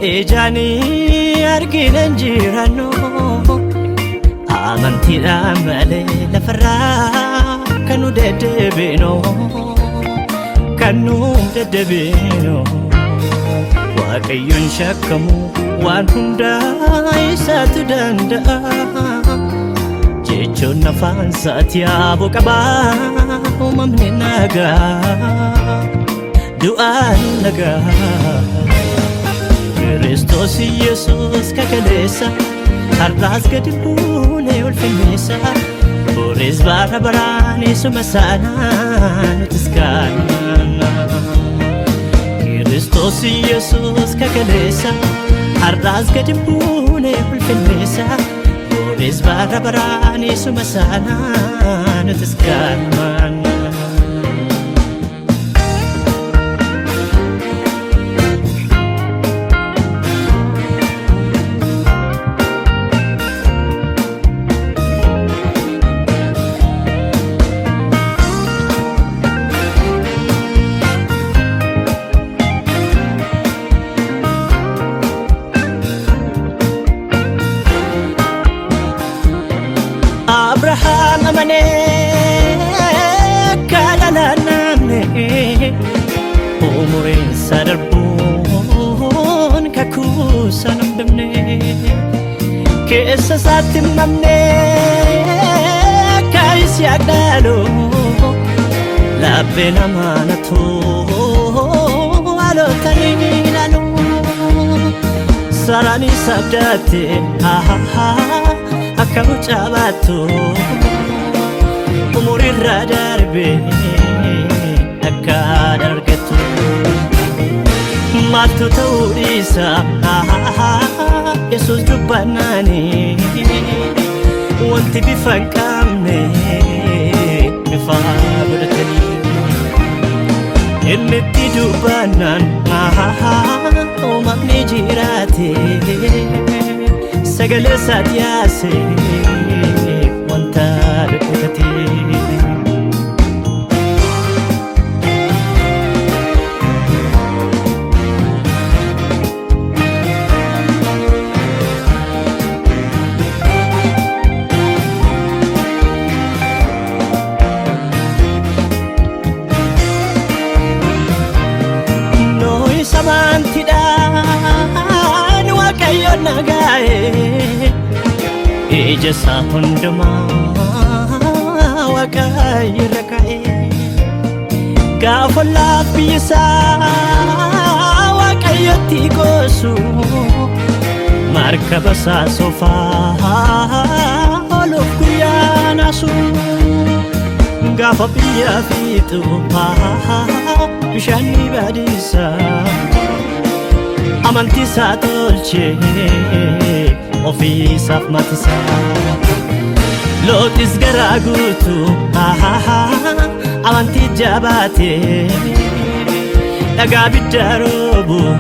ijani argina jirano amantiidhaan malee lafarraa kan nu deddeebinu Waaqayyoon shakkamu waan hundaa isaatu danda'a jechuun afaan isaatti yaaboo qabaa uumamni nagaa du'aan nagaa Kiristoos Yesuus kakaleessa har'aas gadi buunee ulfinneessa Boris bara baraan isuma saanaa nutis kaana Kiristoos Yesuus kakaleessa har'aas gadi buunee ulfinneessa Boris bara baraan isuma saanaa nutis kaana Abraham amane kalala namne umurin sadarbun kakusan ambemne keessa saatti mamne kaisi agdalo labbe namanatu alotani lanu sarani sabdate Akamu cabatu umuri radarbe akadargetu matu taurisa Yesus dubanani wanti bifankamne bifabudatani inni dubanan umamni jirate Sagale satyase wanta rakutati Noi samantidan Waaqayyoon nagaa'e Ija isaa hundumaa Waaqayyo irra ka'e Gaafa laafii isaa Waaqayyotti qoosu Markaba isaa soofaa oluuf guyyaa naasu Gaafa biyya fiixu bishaanni baadisaa Amantii isaa tolchee ofiisaaf matisaa Lootis garaa guutuu amantii jabaatee dhagaa biddaa roobuu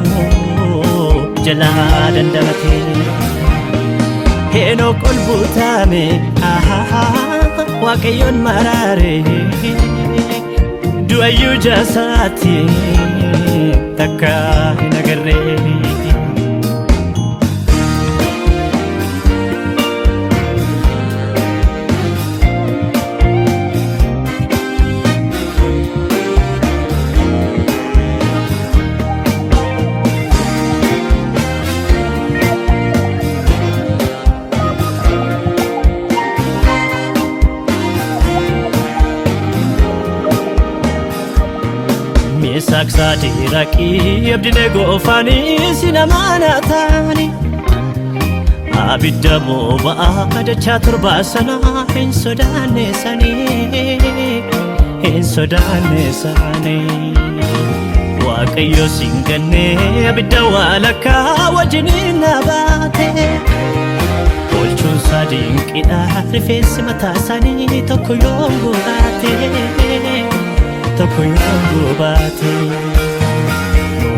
jalaa dandamatee Henook ol buutame Waaqayyoon maraaree du'ayyuu jaasaatti takka hin agarree Saksa diraqi abdine gofani sinamana tani abidda boba adacha turba sana hin sodane sani Waaqayyo singanne abidda walaka wajini nabate Olchun sadinqidha rifeensi mataa sanii tokko yoo gobaate Tokko yoo gobaate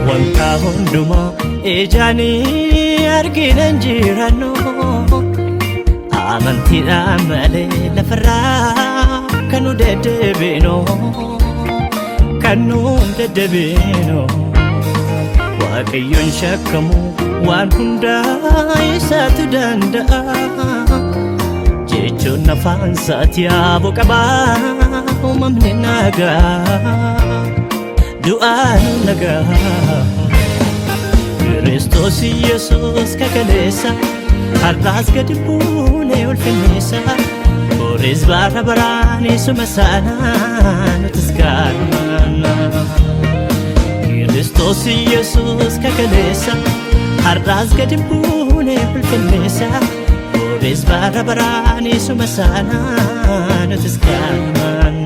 wanta hundumaa ijani argina jirano amantiidhaan malee lafarraa kan nu deddeebinu waaqayyoon shakkamu waan hundaa isaatu danda'a jechuun afaan isaati yaaboo qabaa uumamni nagaa du'aanu nagaa Kiristoos Yesuus kakaleessa har'aas gadi buunee ulfinneessa Boris bara baraan isuma saanaa nutis gaarummaana Kiristoos Yesuus kakaleessa har'aas gadi buunee ulfinneessa Boris bara baraan isuma saanaa nutis gaarummaana